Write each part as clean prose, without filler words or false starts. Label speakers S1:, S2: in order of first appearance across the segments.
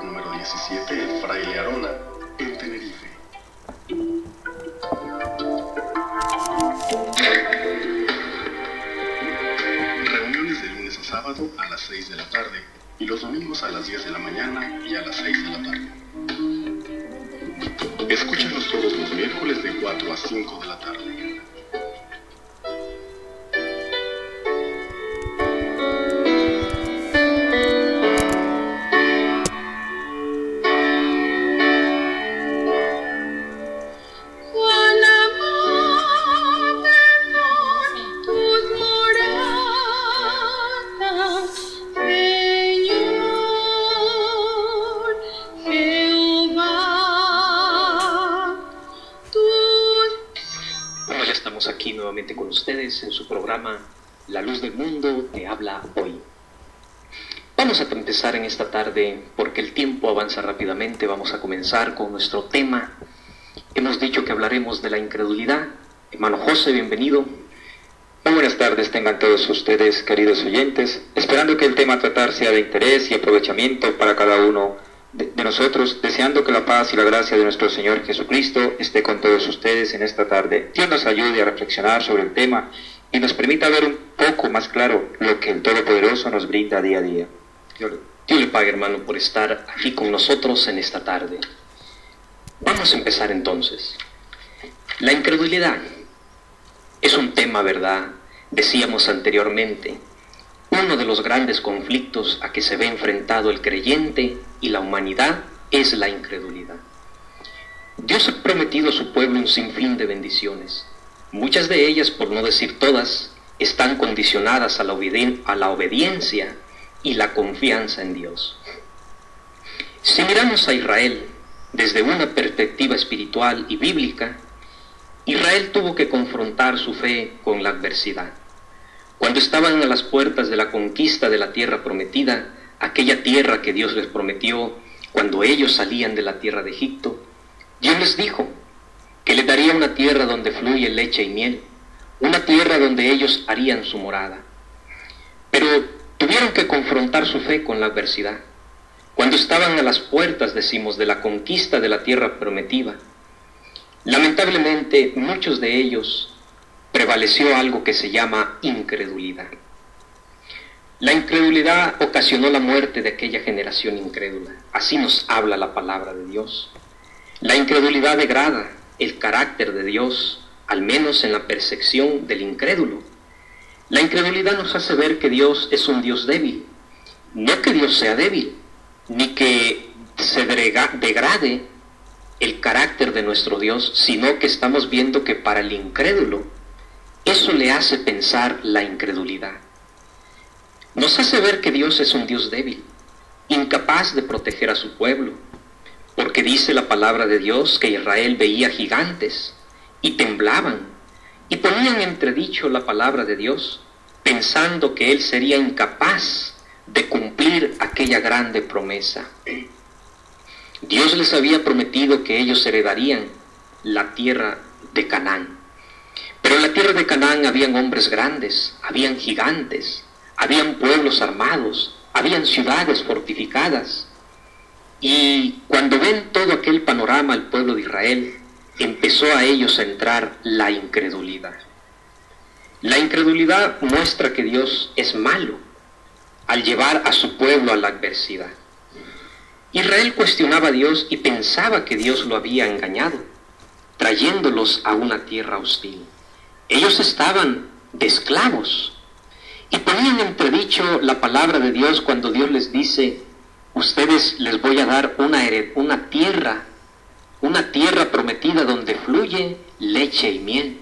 S1: Mirador número 17, el Fraile Arona, en Tenerife. Reuniones de lunes a sábado a las 6 de la tarde y los domingos a las 10 de la mañana y a las 6 de la tarde. Escúchanos todos los miércoles de 4 a 5 de la tarde.
S2: Aquí nuevamente con ustedes en su programa La Luz del Mundo te habla hoy. Vamos a empezar en esta tarde porque el tiempo avanza rápidamente. Vamos a comenzar con nuestro tema. Hemos dicho que hablaremos de la incredulidad. Hermano José, bienvenido.
S3: Muy buenas tardes tengan todos ustedes, queridos oyentes, esperando que el tema a tratar sea de interés y aprovechamiento para cada uno de nosotros, deseando que la paz y la gracia de nuestro Señor Jesucristo esté con todos ustedes en esta tarde. Dios nos ayude a reflexionar sobre el tema y nos permita ver un poco más claro lo que el Todopoderoso nos brinda día a día.
S2: Dios le pague, hermano, por estar aquí con nosotros en esta tarde. Vamos a empezar entonces. La incredulidad es un tema, ¿verdad? Decíamos anteriormente, uno de los grandes conflictos a que se ve enfrentado el creyente y la humanidad es la incredulidad. Dios ha prometido a su pueblo un sinfín de bendiciones. Muchas de ellas, por no decir todas, están condicionadas a la obediencia y la confianza en Dios. Si miramos a Israel desde una perspectiva espiritual y bíblica, Israel tuvo que confrontar su fe con la adversidad. Cuando estaban a las puertas de la conquista de la tierra prometida, aquella tierra que Dios les prometió cuando ellos salían de la tierra de Egipto, Dios les dijo que les daría una tierra donde fluye leche y miel, una tierra donde ellos harían su morada. Pero tuvieron que confrontar su fe con la adversidad. Cuando estaban a las puertas, decimos, de la conquista de la tierra prometida, lamentablemente muchos de ellos prevaleció algo que se llama incredulidad. La incredulidad ocasionó la muerte de aquella generación incrédula. Así nos habla la palabra de Dios. La incredulidad degrada el carácter de Dios, al menos en la percepción del incrédulo. La incredulidad nos hace ver que Dios es un Dios débil. No que Dios sea débil, ni que se degrade el carácter de nuestro Dios, sino que estamos viendo que para el incrédulo eso le hace pensar la incredulidad. Nos hace ver que Dios es un Dios débil, incapaz de proteger a su pueblo, porque dice la palabra de Dios que Israel veía gigantes y temblaban y ponían en entredicho la palabra de Dios, pensando que Él sería incapaz de cumplir aquella grande promesa. Dios les había prometido que ellos heredarían la tierra de Canaán. Pero en la tierra de Canaán habían hombres grandes, habían gigantes, habían pueblos armados, habían ciudades fortificadas. Y cuando ven todo aquel panorama el pueblo de Israel, empezó a ellos a entrar la incredulidad. La incredulidad muestra que Dios es malo al llevar a su pueblo a la adversidad. Israel cuestionaba a Dios y pensaba que Dios lo había engañado, trayéndolos a una tierra hostil. Ellos estaban de esclavos y ponían en entredicho la palabra de Dios cuando Dios les dice: ustedes les voy a dar una tierra prometida donde fluye leche y miel.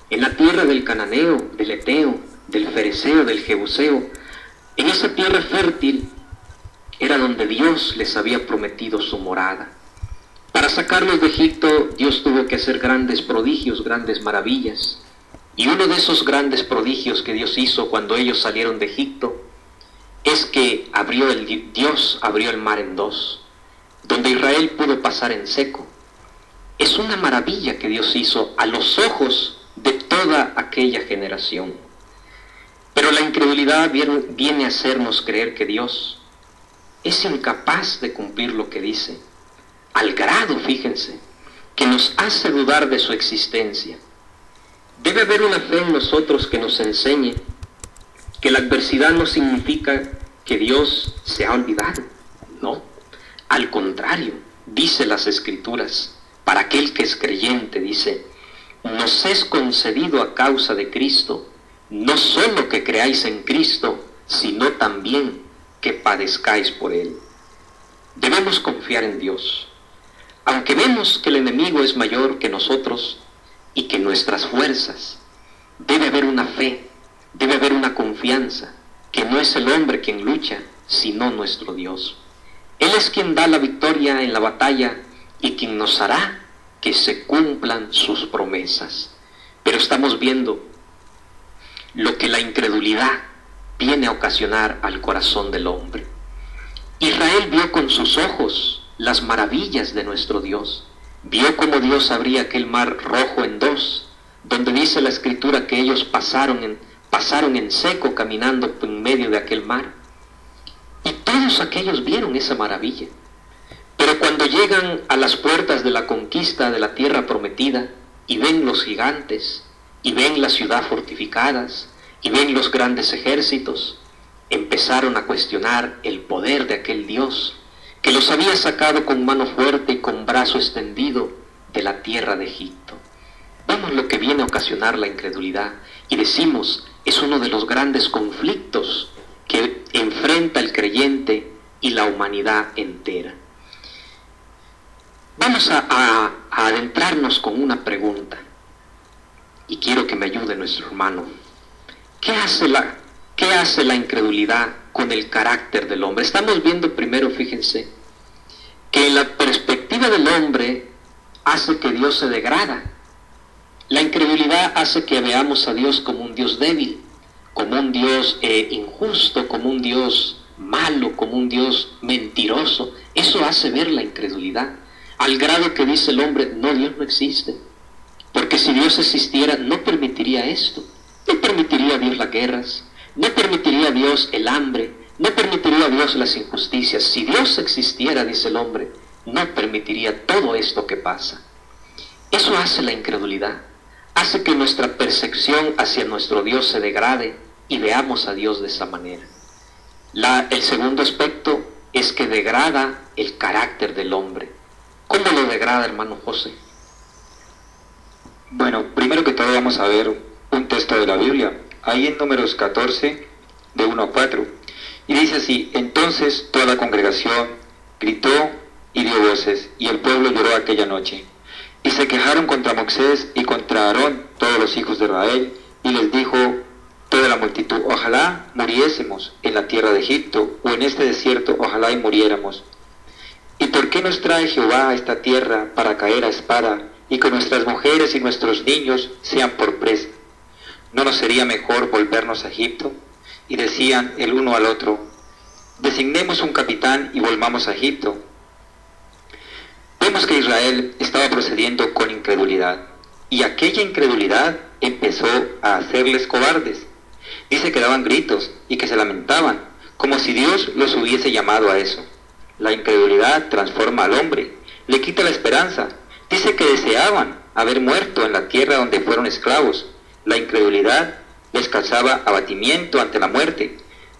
S2: En la tierra del cananeo, del eteo, del fereceo, del jebuseo, en esa tierra fértil era donde Dios les había prometido su morada. Para sacarlos de Egipto, Dios tuvo que hacer grandes prodigios, grandes maravillas. Y uno de esos grandes prodigios que Dios hizo cuando ellos salieron de Egipto es que Dios abrió el mar en dos, donde Israel pudo pasar en seco. Es una maravilla que Dios hizo a los ojos de toda aquella generación. Pero la incredulidad viene a hacernos creer que Dios es incapaz de cumplir lo que dice, al grado, fíjense, que nos hace dudar de su existencia. Debe haber una fe en nosotros que nos enseñe que la adversidad no significa que Dios se ha olvidado. No, al contrario, dice las Escrituras, para aquel que es creyente, dice, nos es concedido a causa de Cristo, no solo que creáis en Cristo, sino también que padezcáis por Él. Debemos confiar en Dios. Aunque vemos que el enemigo es mayor que nosotros y que nuestras fuerzas, debe haber una fe, debe haber una confianza, que no es el hombre quien lucha, sino nuestro Dios. Él es quien da la victoria en la batalla y quien nos hará que se cumplan sus promesas. Pero estamos viendo lo que la incredulidad viene a ocasionar al corazón del hombre. Israel vio con sus ojos las maravillas de nuestro Dios. Vio cómo Dios abría aquel mar rojo en dos, donde dice la Escritura que ellos pasaron en seco caminando en medio de aquel mar. Y todos aquellos vieron esa maravilla. Pero cuando llegan a las puertas de la conquista de la tierra prometida y ven los gigantes, y ven la ciudad fortificadas, y ven los grandes ejércitos, empezaron a cuestionar el poder de aquel Dios que los había sacado con mano fuerte y con brazo extendido de la tierra de Egipto. Vemos lo que viene a ocasionar la incredulidad y decimos, es uno de los grandes conflictos que enfrenta el creyente y la humanidad entera. Vamos a adentrarnos con una pregunta y quiero que me ayude nuestro hermano. ¿Qué hace la incredulidad con el carácter del hombre? Estamos viendo primero, fíjense, que la perspectiva del hombre hace que Dios se degrada. La incredulidad hace que veamos a Dios como un Dios débil, como un Dios injusto, como un Dios malo, como un Dios mentiroso. Eso hace ver la incredulidad, al grado que dice el hombre, no, Dios no existe, porque si Dios existiera no permitiría esto. No permitiría Dios las guerras, no permitiría Dios el hambre, no permitiría Dios las injusticias. Si Dios existiera, dice el hombre, no permitiría todo esto que pasa. Eso hace la incredulidad, hace que nuestra percepción hacia nuestro Dios se degrade y veamos a Dios de esa manera. El segundo aspecto es que degrada el carácter del hombre. ¿Cómo lo degrada, hermano José?
S3: Bueno, primero que todo vamos a ver un texto de la Biblia, ahí en Números 14, de 1 a 4, y dice así: entonces toda la congregación gritó y dio voces, y el pueblo lloró aquella noche, y se quejaron contra Moisés y contra Aarón todos los hijos de Israel, y les dijo toda la multitud: ojalá muriésemos en la tierra de Egipto, o en este desierto, ojalá y muriéramos. ¿Y por qué nos trae Jehová a esta tierra para caer a espada, y que nuestras mujeres y nuestros niños sean por presa? ¿No nos sería mejor volvernos a Egipto? Y decían el uno al otro: designemos un capitán y volvamos a Egipto. Vemos que Israel estaba procediendo con incredulidad, y aquella incredulidad empezó a hacerles cobardes. Dice que daban gritos y que se lamentaban, como si Dios los hubiese llamado a eso. La incredulidad transforma al hombre, le quita la esperanza. Dice que deseaban haber muerto en la tierra donde fueron esclavos. La incredulidad les causaba abatimiento ante la muerte,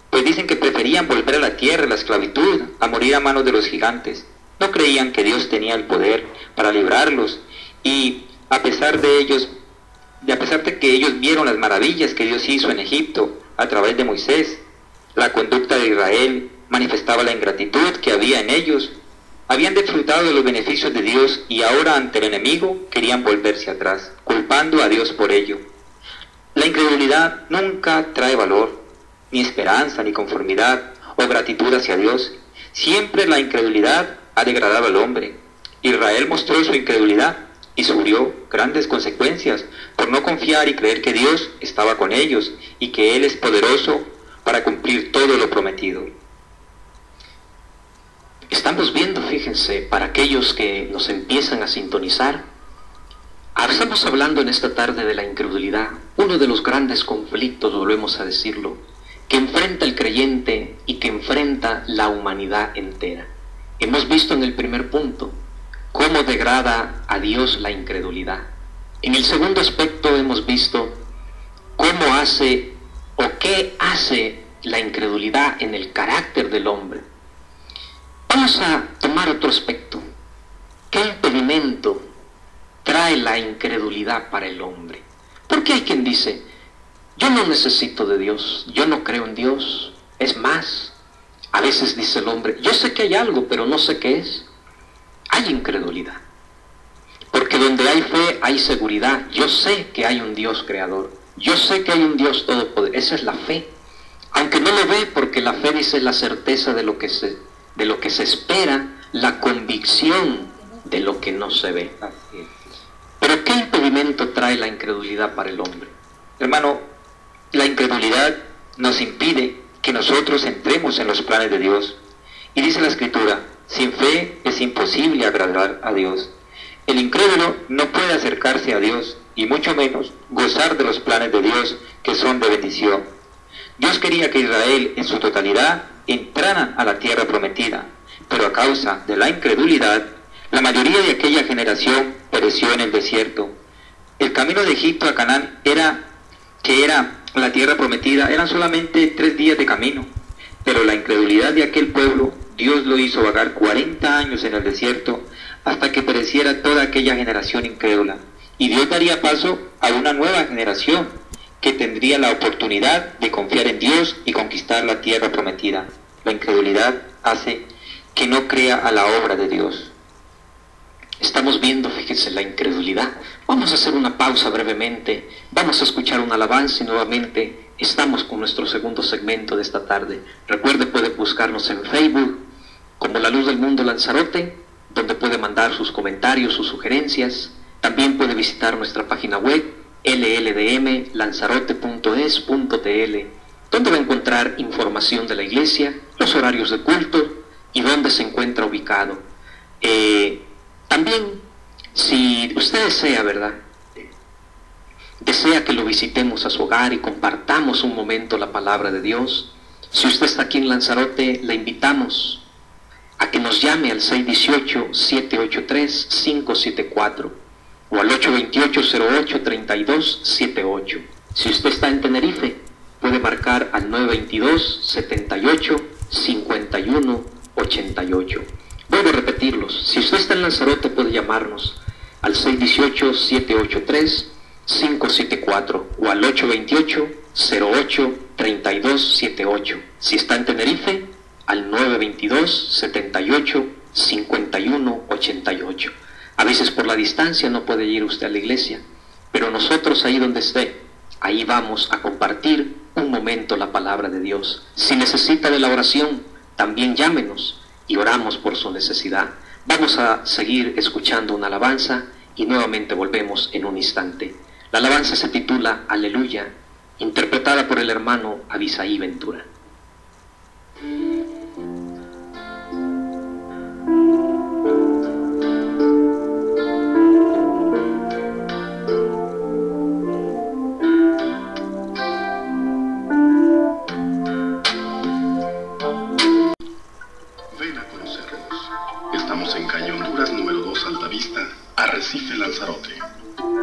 S3: pues dicen que preferían volver a la tierra, a la esclavitud, a morir a manos de los gigantes. No creían que Dios tenía el poder para librarlos, y a pesar de que ellos vieron las maravillas que Dios hizo en Egipto a través de Moisés, la conducta de Israel manifestaba la ingratitud que había en ellos. Habían disfrutado de los beneficios de Dios y ahora ante el enemigo querían volverse atrás, culpando a Dios por ello. La incredulidad nunca trae valor, ni esperanza, ni conformidad o gratitud hacia Dios. Siempre la incredulidad ha degradado al hombre. Israel mostró su incredulidad y sufrió grandes consecuencias por no confiar y creer que Dios estaba con ellos y que Él es poderoso para cumplir todo lo prometido.
S2: Estamos viendo, fíjense, para aquellos que nos empiezan a sintonizar, estamos hablando en esta tarde de la incredulidad, uno de los grandes conflictos, volvemos a decirlo, que enfrenta el creyente y que enfrenta la humanidad entera. Hemos visto en el primer punto cómo degrada a Dios la incredulidad. En el segundo aspecto hemos visto cómo hace o qué hace la incredulidad en el carácter del hombre. Vamos a tomar otro aspecto. ¿Qué impedimento trae la incredulidad para el hombre? Porque hay quien dice, yo no necesito de Dios, yo no creo en Dios. Es más, a veces dice el hombre, yo sé que hay algo, pero no sé qué es. Hay incredulidad. Porque donde hay fe, hay seguridad. Yo sé que hay un Dios creador. Yo sé que hay un Dios todopoderoso. Esa es la fe. Aunque no lo ve, porque la fe dice la certeza de lo que se espera, la convicción de lo que no se ve. Pero ¿qué impedimento trae la incredulidad para el hombre?
S3: Hermano, la incredulidad nos impide que nosotros entremos en los planes de Dios. Y dice la Escritura, sin fe es imposible agradar a Dios. El incrédulo no puede acercarse a Dios y mucho menos gozar de los planes de Dios que son de bendición. Dios quería que Israel en su totalidad entraran a la tierra prometida, pero a causa de la incredulidad, la mayoría de aquella generación pereció en el desierto. El camino de Egipto a Canaán, que era la tierra prometida, eran solamente 3 días de camino, pero la incredulidad de aquel pueblo, Dios lo hizo vagar 40 años en el desierto hasta que pereciera toda aquella generación incrédula. Y Dios daría paso a una nueva generación que tendría la oportunidad de confiar en Dios y conquistar la tierra prometida. La incredulidad hace que no crea a la obra de Dios.
S2: Estamos viendo, fíjense, la incredulidad. Vamos a hacer una pausa brevemente, vamos a escuchar una alabanza y nuevamente estamos con nuestro segundo segmento de esta tarde. Recuerde, puede buscarnos en Facebook como La Luz del Mundo Lanzarote, donde puede mandar sus comentarios, sus sugerencias. También puede visitar nuestra página web lldmlanzarote.es.tl, donde va a encontrar información de la iglesia, los horarios de culto y dónde se encuentra ubicado. También, si usted desea, ¿verdad?, desea que lo visitemos a su hogar y compartamos un momento la palabra de Dios, si usted está aquí en Lanzarote, le invitamos a que nos llame al 618-783-574 o al 828-08-3278. Si usted está en Tenerife, puede marcar al 922-78-51-88. Vuelvo a repetirlos. Si usted está en Lanzarote, puede llamarnos al 618-783-574 o al 828-08-3278. Si está en Tenerife, al 922-78-51-88. A veces por la distancia no puede ir usted a la iglesia, pero nosotros ahí donde esté, ahí vamos a compartir un momento la palabra de Dios. Si necesita de la oración, también llámenos y oramos por su necesidad. Vamos a seguir escuchando una alabanza y nuevamente volvemos en un instante. La alabanza se titula Aleluya, interpretada por el hermano Abisaí Ventura.
S1: Ven a conocernos. Estamos en calle Honduras número 2 Altavista, Arrecife, Lanzarote.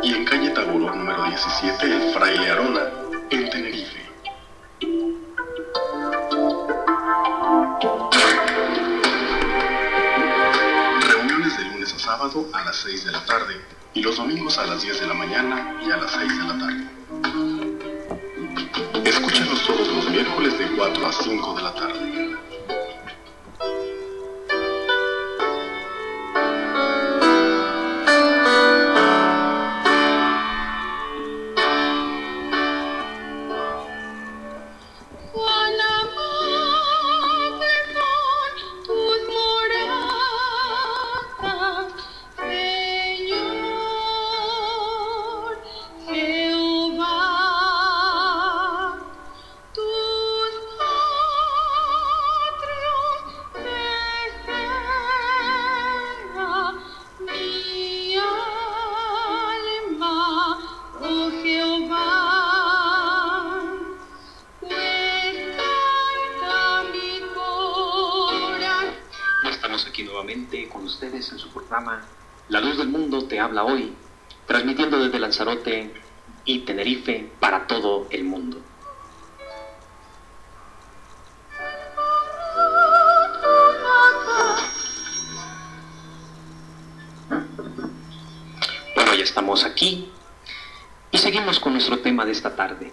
S1: Y en calle Taboró número 17, El Fraile Arona, en Tenerife. Reuniones de lunes a sábado a las 6 de la tarde y los domingos a las 10 de la mañana y a las 6 de la tarde. Escúchanos todos los miércoles de 4 a 5 de la tarde.
S2: nuevamente con ustedes en su programa La Luz del Mundo te habla hoy, transmitiendo desde Lanzarote y Tenerife para todo el mundo. Bueno, ya estamos aquí y seguimos con nuestro tema de esta tarde,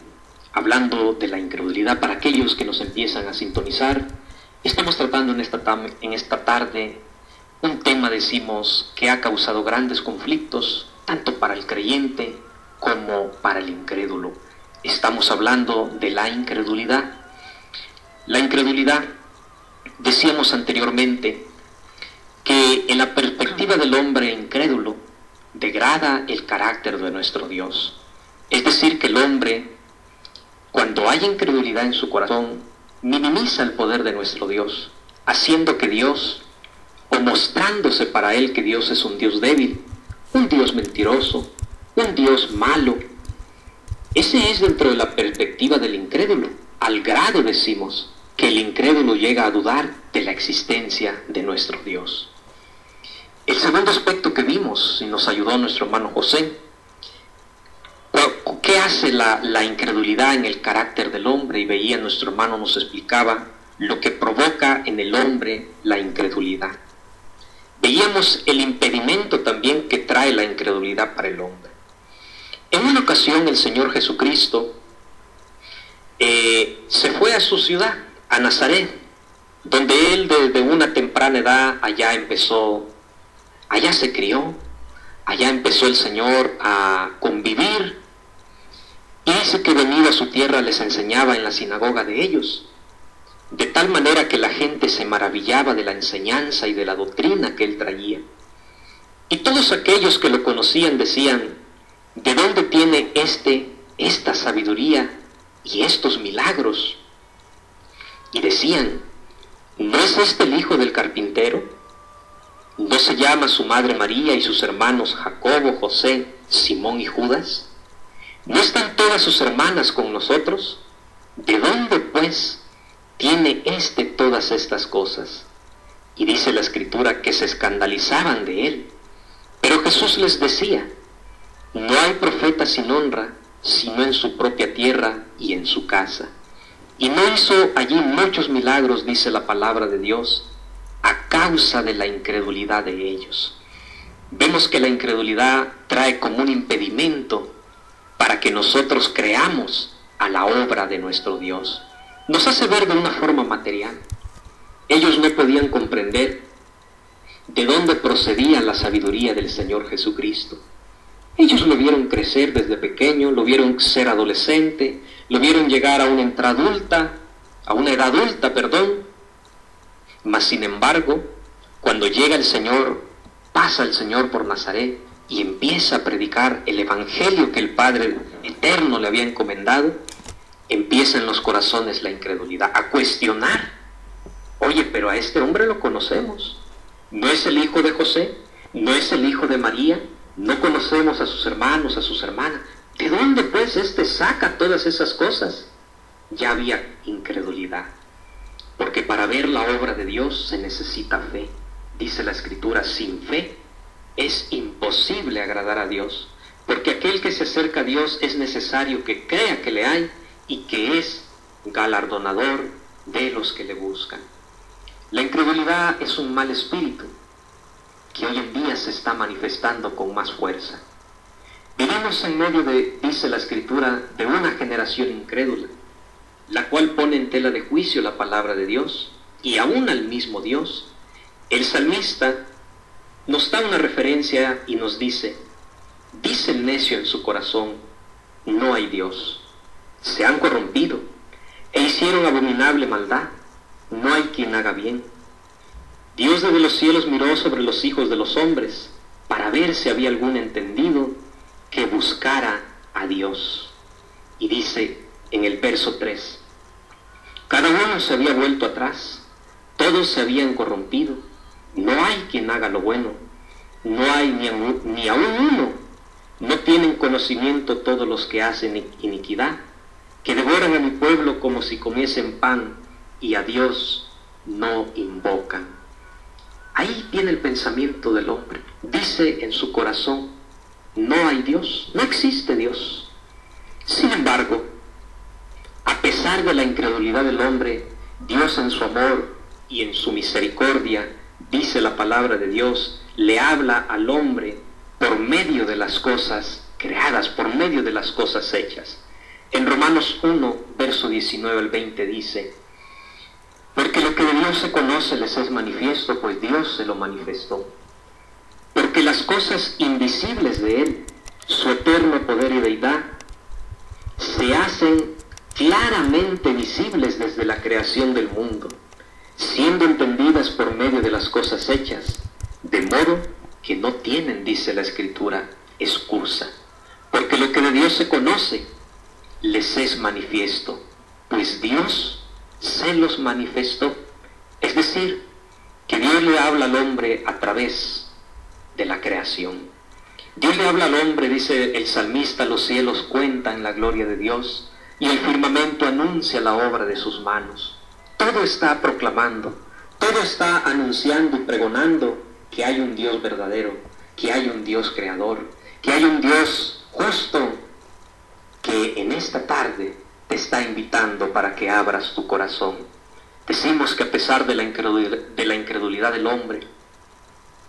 S2: hablando de la incredulidad. Para aquellos que nos empiezan a sintonizar, estamos tratando en esta tarde un tema, decimos, que ha causado grandes conflictos, tanto para el creyente como para el incrédulo. Estamos hablando de la incredulidad. La incredulidad, decíamos anteriormente, que en la perspectiva del hombre incrédulo, degrada el carácter de nuestro Dios. Es decir, que el hombre, cuando hay incredulidad en su corazón, minimiza el poder de nuestro Dios, haciendo que Dios, o mostrándose para él que Dios es un Dios débil, un Dios mentiroso, un Dios malo. Ese es dentro de la perspectiva del incrédulo, al grado, decimos, que el incrédulo llega a dudar de la existencia de nuestro Dios. El segundo aspecto que vimos, y nos ayudó nuestro hermano José, ¿qué hace la incredulidad en el carácter del hombre? Y veía, nuestro hermano nos explicaba lo que provoca en el hombre la incredulidad. Veíamos el impedimento también que trae la incredulidad para el hombre. En una ocasión el Señor Jesucristo se fue a su ciudad, a Nazaret, donde él desde una temprana edad allá se crió, allá empezó el Señor a convivir, y dice que venido a su tierra les enseñaba en la sinagoga de ellos, de tal manera que la gente se maravillaba de la enseñanza y de la doctrina que él traía. Y todos aquellos que lo conocían decían: ¿de dónde tiene esta sabiduría y estos milagros? Y decían: ¿no es este el hijo del carpintero? ¿No se llama su madre María y sus hermanos Jacobo, José, Simón y Judas? ¿No están todas sus hermanas con nosotros? ¿De dónde, pues, tiene todas estas cosas? Y dice la Escritura que se escandalizaban de él. Pero Jesús les decía: no hay profeta sin honra, sino en su propia tierra y en su casa. Y no hizo allí muchos milagros, dice la palabra de Dios, a causa de la incredulidad de ellos. Vemos que la incredulidad trae como un impedimento para que nosotros creamos a la obra de nuestro Dios. Nos hace ver de una forma material. Ellos no podían comprender de dónde procedía la sabiduría del Señor Jesucristo. Ellos lo vieron crecer desde pequeño, lo vieron ser adolescente, lo vieron llegar a una edad adulta, mas sin embargo, cuando llega el Señor, pasa el Señor por Nazaret y empieza a predicar el evangelio que el Padre eterno le había encomendado, empieza en los corazones la incredulidad, a cuestionar: oye, pero a este hombre lo conocemos, ¿no es el hijo de José? ¿No es el hijo de María? ¿No conocemos a sus hermanos, a sus hermanas? ¿De dónde pues saca todas esas cosas? Ya había incredulidad, porque para ver la obra de Dios se necesita fe. Dice la Escritura: sin fe es imposible agradar a Dios, porque aquel que se acerca a Dios es necesario que crea que le hay y que es galardonador de los que le buscan. La incredulidad es un mal espíritu que hoy en día se está manifestando con más fuerza. Vivimos en medio dice la Escritura, de una generación incrédula, la cual pone en tela de juicio la palabra de Dios y aún al mismo Dios. El salmista nos da una referencia y nos dice: dice el necio en su corazón, no hay Dios. Se han corrompido e hicieron abominable maldad, no hay quien haga bien. Dios desde los cielos miró sobre los hijos de los hombres para ver si había algún entendido que buscara a Dios. Y dice en el verso 3: cada uno se había vuelto atrás, todos se habían corrompido, no hay quien haga lo bueno, no hay ni aún uno, no tienen conocimiento todos los que hacen iniquidad, que devoran a mi pueblo como si comiesen pan, y a Dios no invocan. Ahí viene el pensamiento del hombre. Dice en su corazón, no hay Dios, no existe Dios. Sin embargo, a pesar de la incredulidad del hombre, Dios en su amor y en su misericordia, dice la palabra de Dios, le habla al hombre por medio de las cosas creadas, por medio de las cosas hechas. En Romanos 1, verso 19 al 20 dice, porque lo que de Dios se conoce les es manifiesto, pues Dios se lo manifestó. Porque las cosas invisibles de Él, su eterno poder y deidad, se hacen claramente visibles desde la creación del mundo, siendo entendidas por medio de las cosas hechas, de modo que no tienen, dice la Escritura, excusa. Porque lo que de Dios se conoce les es manifiesto, pues Dios se los manifestó. Es decir, que Dios le habla al hombre a través de la creación. Dios le habla al hombre, dice el salmista, los cielos cuentan la gloria de Dios y el firmamento anuncia la obra de sus manos. Todo está proclamando, todo está anunciando y pregonando que hay un Dios verdadero, que hay un Dios creador, que hay un Dios justo, que en esta tarde te está invitando para que abras tu corazón. Decimos que a pesar de la incredulidad del hombre,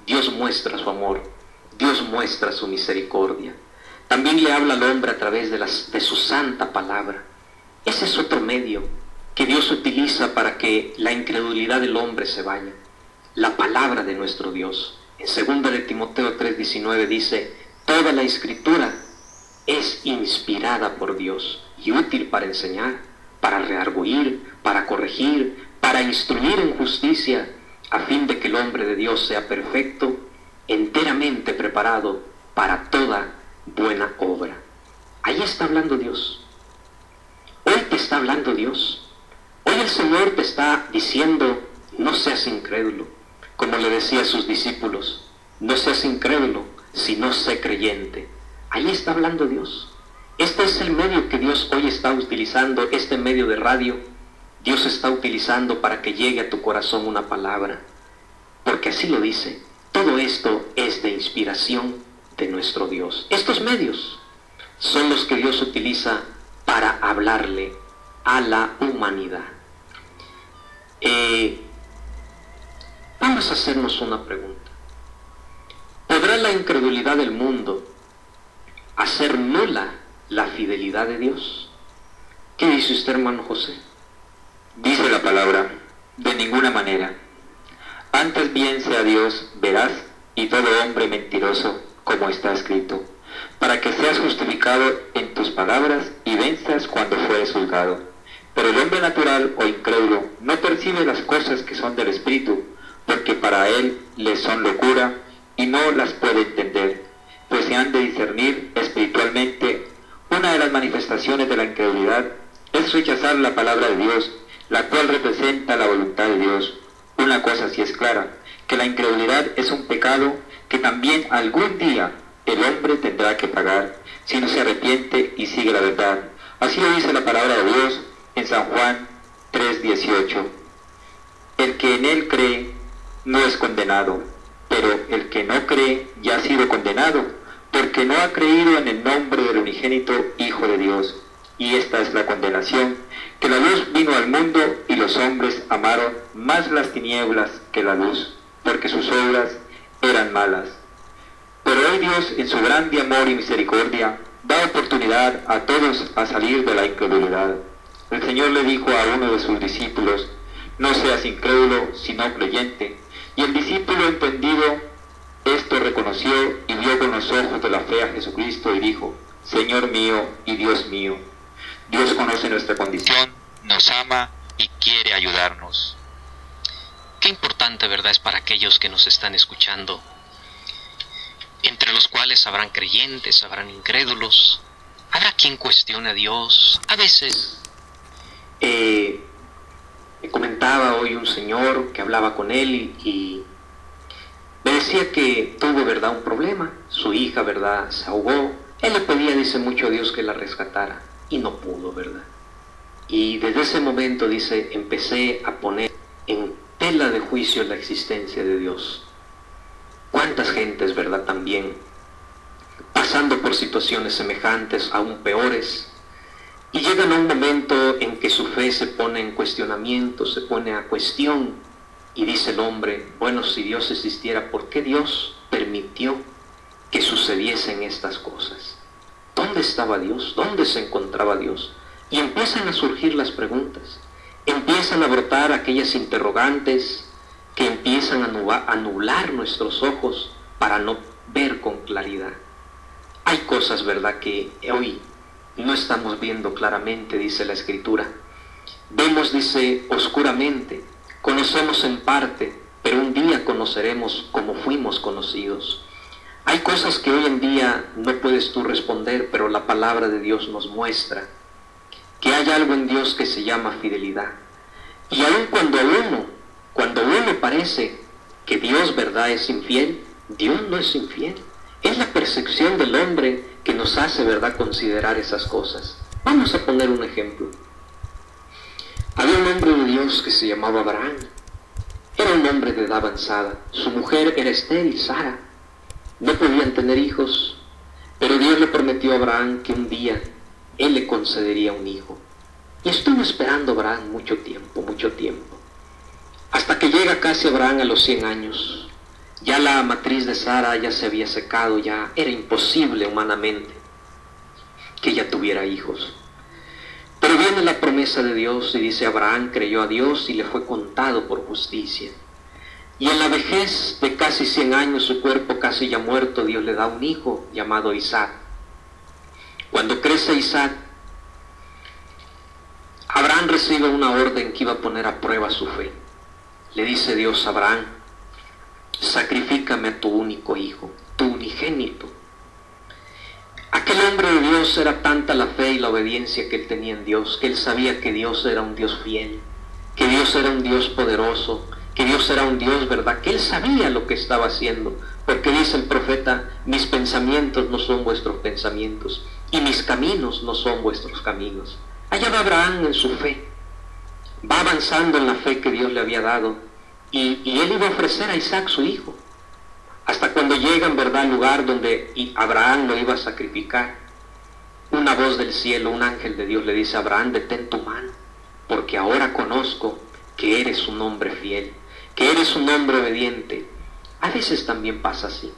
S2: Dios muestra su amor, Dios muestra su misericordia. También le habla al hombre a través de su santa palabra. Ese es otro medio que Dios utiliza para que la incredulidad del hombre se vaya. La palabra de nuestro Dios. En 2 de Timoteo 3:19 dice, toda la Escritura es inspirada por Dios y útil para enseñar, para redarguir, para corregir, para instruir en justicia, a fin de que el hombre de Dios sea perfecto, enteramente preparado para toda buena obra. Ahí está hablando Dios. Hoy te está hablando Dios. Hoy el Señor te está diciendo, no seas incrédulo. Como le decía a sus discípulos, no seas incrédulo, sino sé creyente. Ahí está hablando Dios. Este es el medio que Dios hoy está utilizando, este medio de radio. Dios está utilizando para que llegue a tu corazón una palabra. Porque así lo dice. Todo esto es de inspiración de nuestro Dios. Estos medios son los que Dios utiliza para hablarle a la humanidad. Vamos a hacernos una pregunta. ¿Podrá la incredulidad del mundo hacer nula la fidelidad de Dios? ¿Qué dice usted, hermano José?
S3: Dice la palabra, de ninguna manera. Antes bien sea Dios veraz y todo hombre mentiroso, como está escrito, para que seas justificado en tus palabras y venzas cuando fueres juzgado. Pero el hombre natural o incrédulo no percibe las cosas que son del Espíritu, porque para él les son locura y no las puede entender, pues se han de discernir espiritualmente. Una de las manifestaciones de la incredulidad es rechazar la palabra de Dios, la cual representa la voluntad de Dios. Una cosa sí es clara, que la incredulidad es un pecado que también algún día el hombre tendrá que pagar, si no se arrepiente y sigue la verdad. Así lo dice la palabra de Dios en San Juan 3:18. El que en él cree no es condenado, pero el que no cree ya ha sido condenado, porque no ha creído en el nombre del unigénito Hijo de Dios. Y esta es la condenación, que la luz vino al mundo y los hombres amaron más las tinieblas que la luz, porque sus obras eran malas. Pero hoy Dios, en su grande amor y misericordia, da oportunidad a todos a salir de la incredulidad. El Señor le dijo a uno de sus discípulos, no seas incrédulo, sino creyente. Y el discípulo entendido esto reconoció y vio con los ojos de la fe a Jesucristo y dijo, Señor mío y Dios mío. Dios conoce nuestra condición, nos ama y quiere ayudarnos.
S2: Qué importante, ¿verdad?, es para aquellos que nos están escuchando, entre los cuales habrán creyentes, habrán incrédulos, habrá quien cuestione a Dios. A veces me comentaba hoy un señor que hablaba con él y me decía que tuvo, ¿verdad?, un problema. Su hija, ¿verdad?, se ahogó. Él le pedía, dice, mucho a Dios que la rescatara y no pudo, ¿verdad? Y desde ese momento, dice, empecé a poner en tela de juicio la existencia de Dios. ¿Cuántas gentes, verdad, también pasando por situaciones semejantes, aún peores, y llegan a un momento en que su fe se pone en cuestionamiento, se pone a cuestión, y dice el hombre, bueno, si Dios existiera, ¿por qué Dios permitió que sucediesen estas cosas? ¿Dónde estaba Dios? ¿Dónde se encontraba Dios? Y empiezan a surgir las preguntas, empiezan a brotar aquellas interrogantes que empiezan a nublar nuestros ojos para no ver con claridad. Hay cosas, ¿verdad?, que hoy no estamos viendo claramente, dice la Escritura. Vemos, dice, oscuramente, conocemos en parte, pero un día conoceremos como fuimos conocidos. Hay cosas que hoy en día no puedes tú responder, pero la palabra de Dios nos muestra que hay algo en Dios que se llama fidelidad. Y aun cuando uno parece que Dios, ¿verdad?, es infiel, Dios no es infiel. Es la percepción del hombre que nos hace, ¿verdad?, considerar esas cosas. Vamos a poner un ejemplo. Había un hombre de Dios que se llamaba Abraham. Era un hombre de edad avanzada. Su mujer era estéril, Sara. No podían tener hijos, pero Dios le prometió a Abraham que un día Él le concedería un hijo. Y estuvo esperando Abraham mucho tiempo, hasta que llega casi Abraham a los 100 años. Ya la matriz de Sara ya se había secado, ya era imposible humanamente que ella tuviera hijos. Pero viene la promesa de Dios y dice, Abraham creyó a Dios y le fue contado por justicia. Y en la vejez de casi 100 años, su cuerpo casi ya muerto, Dios le da un hijo llamado Isaac. Cuando crece Isaac, Abraham recibe una orden que iba a poner a prueba su fe. Le dice Dios a Abraham, sacrifícame a tu único hijo, tu unigénito. Aquel hombre de Dios era tanta la fe y la obediencia que él tenía en Dios, que él sabía que Dios era un Dios fiel, que Dios era un Dios poderoso, que Dios era un Dios, ¿verdad?, que él sabía lo que estaba haciendo, porque dice el profeta, mis pensamientos no son vuestros pensamientos, y mis caminos no son vuestros caminos. Allá va Abraham en su fe, va avanzando en la fe que Dios le había dado, y él iba a ofrecer a Isaac su hijo, hasta cuando llegan, ¿verdad?, al lugar donde Abraham lo iba a sacrificar. Una voz del cielo, un ángel de Dios le dice a Abraham, detén tu mano, porque ahora conozco que eres un hombre fiel, que eres un hombre obediente. A veces también pasa así.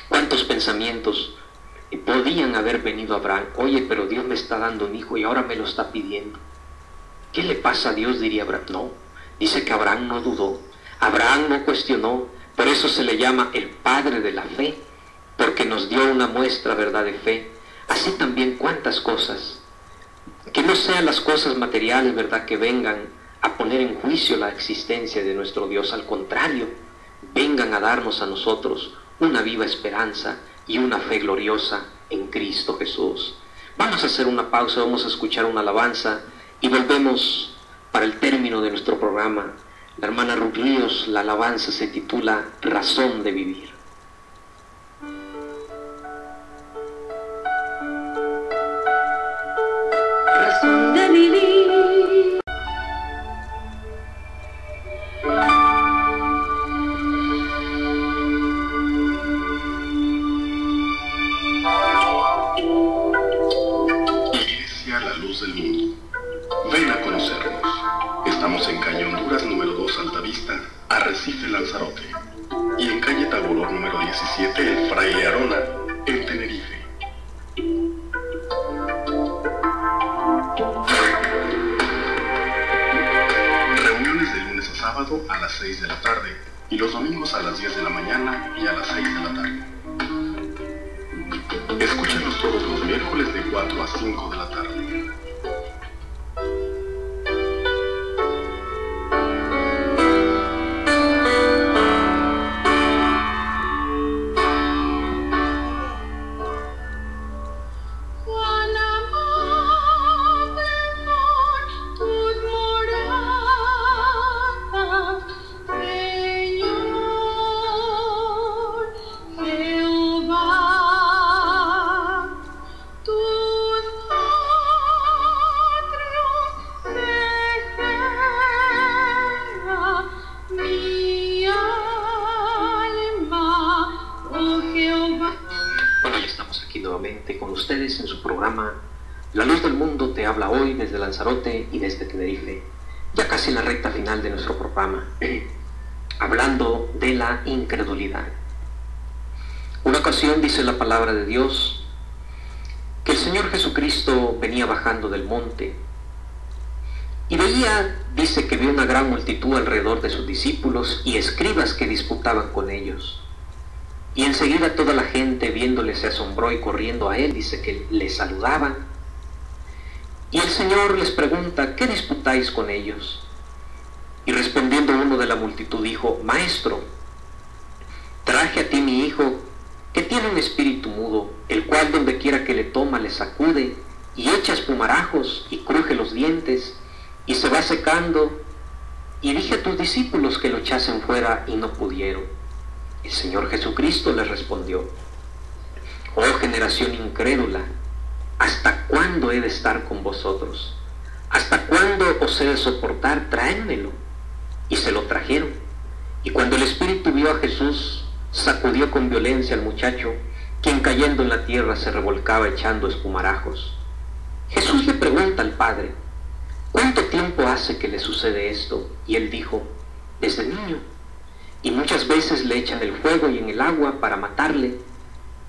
S2: ¿Cuántos pensamientos podían haber venido a Abraham? Oye, pero Dios me está dando un hijo y ahora me lo está pidiendo. ¿Qué le pasa a Dios?, diría Abraham. No, dice que Abraham no dudó, Abraham no cuestionó. Por eso se le llama el padre de la fe, porque nos dio una muestra, ¿verdad?, de fe. Así también cuántas cosas, que no sean las cosas materiales, ¿verdad?, que vengan a poner en juicio la existencia de nuestro Dios. Al contrario, vengan a darnos a nosotros una viva esperanza y una fe gloriosa en Cristo Jesús. Vamos a hacer una pausa, vamos a escuchar una alabanza y volvemos para el término de nuestro programa. La hermana Ruth Ríos, la alabanza se titula Razón de Vivir.
S4: Razón de vivir.
S1: Iglesia La Luz del Mundo. Ven a conocernos. Estamos en calle Honduras número 2 Altavista, Arrecife Lanzarote. Y en calle Taboró número 17, el Fraile Arona, en Tenerife. Reuniones de lunes a sábado a las 6 de la tarde y los domingos a las 10 de la mañana y a las 6 de la tarde. Escúchanos todos los miércoles de 4 a 5 de la tarde.
S4: Jehová, tus
S2: nuevamente con ustedes en su programa La Luz del Mundo te habla hoy desde Lanzarote y desde Tenerife, ya casi en la recta final de nuestro programa, hablando de la incredulidad. Una ocasión dice la palabra de Dios que el Señor Jesucristo venía bajando del monte y dice que vio una gran multitud alrededor de sus discípulos y escribas que disputaban con ellos. Y enseguida toda la gente viéndole se asombró y corriendo a él, dice que le saludaban. Y el Señor les pregunta, ¿qué disputáis con ellos? Y respondiendo uno de la multitud dijo, Maestro, traje a ti mi hijo, que tiene un espíritu mudo, el cual donde quiera que le toma le sacude, y echa espumarajos, y cruje los dientes, y se va secando. Y dije a tus discípulos que lo echasen fuera, y no pudieron. El Señor Jesucristo les respondió, oh generación incrédula, ¿hasta cuándo he de estar con vosotros? ¿Hasta cuándo os he de soportar? Tráenmelo. Y se lo trajeron. Y cuando el espíritu vio a Jesús, sacudió con violencia al muchacho, quien cayendo en la tierra se revolcaba echando espumarajos. Jesús le pregunta al padre, ¿cuánto tiempo hace que le sucede esto? Y él dijo, desde niño. Y muchas veces le echan el fuego y en el agua para matarle.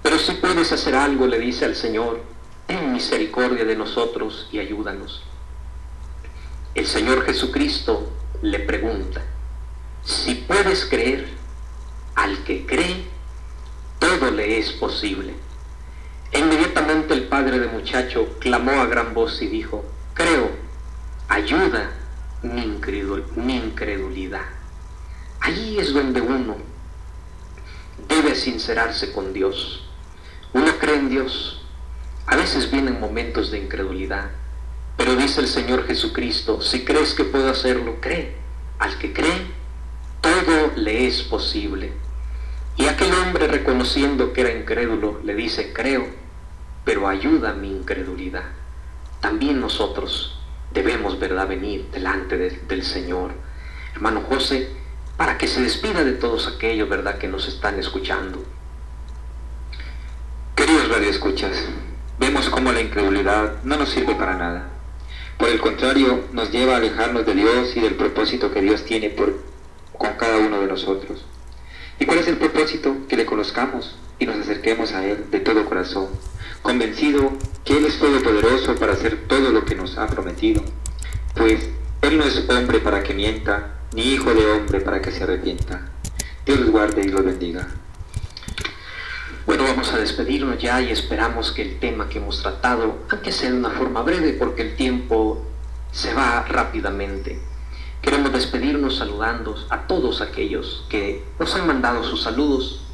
S2: Pero si puedes hacer algo, le dice al Señor, ten misericordia de nosotros y ayúdanos. El Señor Jesucristo le pregunta, si puedes creer, al que cree, todo le es posible. E inmediatamente el padre del muchacho clamó a gran voz y dijo, creo, ayuda mi incredulidad. Allí es donde uno debe sincerarse con Dios. Uno cree en Dios. A veces vienen momentos de incredulidad, pero dice el Señor Jesucristo, si crees que puedo hacerlo, cree. Al que cree, todo le es posible. Y aquel hombre, reconociendo que era incrédulo, le dice, creo, pero ayuda mi incredulidad. También nosotros debemos, ¿verdad?, venir delante del Señor. Hermano José, para que se despida de todos aquellos, ¿verdad?, que nos están escuchando.
S3: Queridos radioescuchas, vemos cómo la incredulidad no nos sirve para nada. Por el contrario, nos lleva a alejarnos de Dios y del propósito que Dios tiene con cada uno de nosotros. ¿Y cuál es el propósito? Que le conozcamos y nos acerquemos a Él de todo corazón, convencido que Él es todopoderoso para hacer todo lo que nos ha prometido, pues Él no es hombre para que mienta, ni hijo de hombre para que se arrepienta. Dios los guarde y los bendiga.
S2: Bueno, vamos a despedirnos ya y esperamos que el tema que hemos tratado, aunque sea de una forma breve, porque el tiempo se va rápidamente, queremos despedirnos saludando a todos aquellos que nos han mandado sus saludos.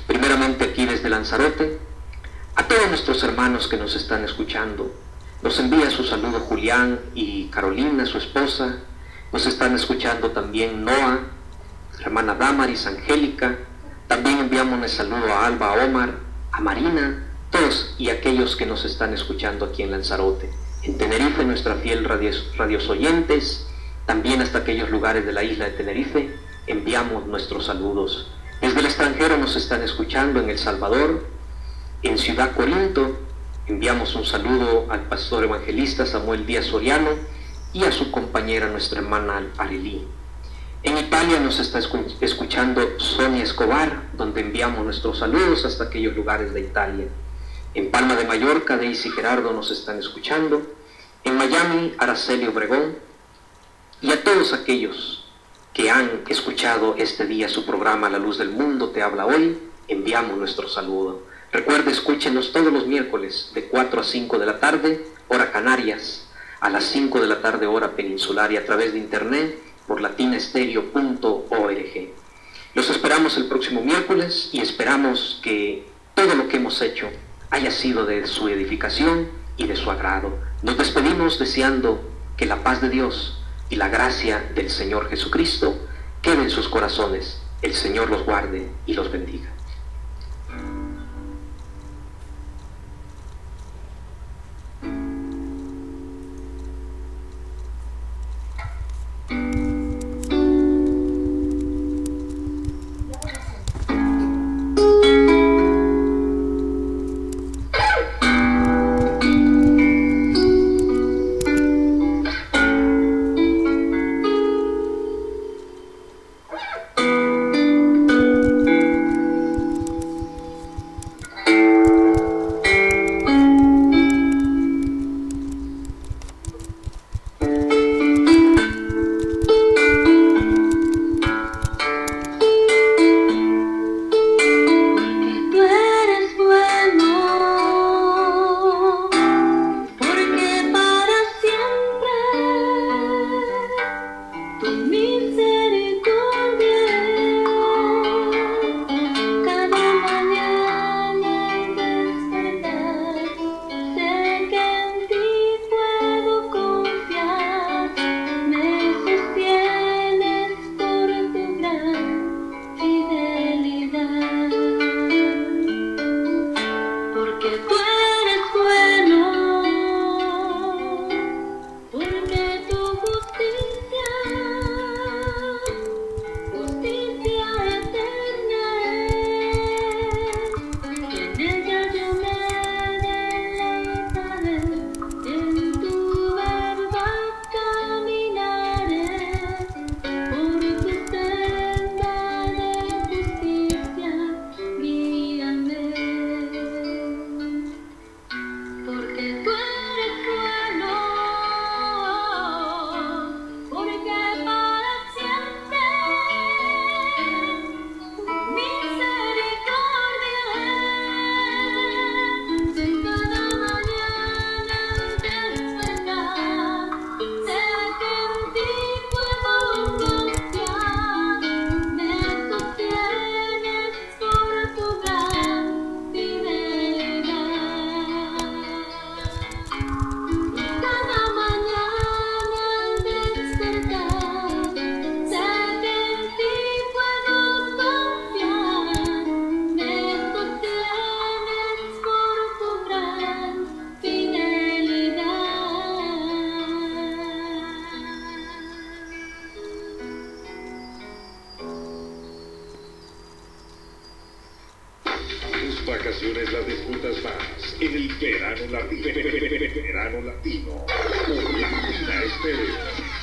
S2: Primeramente aquí desde Lanzarote, a todos nuestros hermanos que nos están escuchando. Nos envía su saludo Julián y Carolina, su esposa. Nos están escuchando también Noah, hermana Damaris, Angélica. También enviamos un saludo a Alba, a Omar, a Marina, todos y aquellos que nos están escuchando aquí en Lanzarote. En Tenerife, nuestra fiel radios oyentes, también hasta aquellos lugares de la isla de Tenerife, enviamos nuestros saludos. Desde el extranjero nos están escuchando en El Salvador, en Ciudad Corinto, enviamos un saludo al pastor evangelista Samuel Díaz Soriano y a su compañera, nuestra hermana Arelí. En Italia nos está escuchando Sonia Escobar, donde enviamos nuestros saludos hasta aquellos lugares de Italia. En Palma de Mallorca, Daisy Gerardo nos están escuchando. En Miami, Araceli Obregón. Y a todos aquellos que han escuchado este día su programa La Luz del Mundo te habla hoy, enviamos nuestro saludo. Recuerde, escúchenos todos los miércoles de 4 a 5 de la tarde, hora Canarias, a las 5 de la tarde, hora peninsular, y a través de internet por latinastereo.org. Los esperamos el próximo miércoles y esperamos que todo lo que hemos hecho haya sido de su edificación y de su agrado. Nos despedimos deseando que la paz de Dios y la gracia del Señor Jesucristo quede en sus corazones. El Señor los guarde y los bendiga.
S5: tus vacaciones las disfrutas más en el verano latino. Verano latino. Por Latina Estéreo.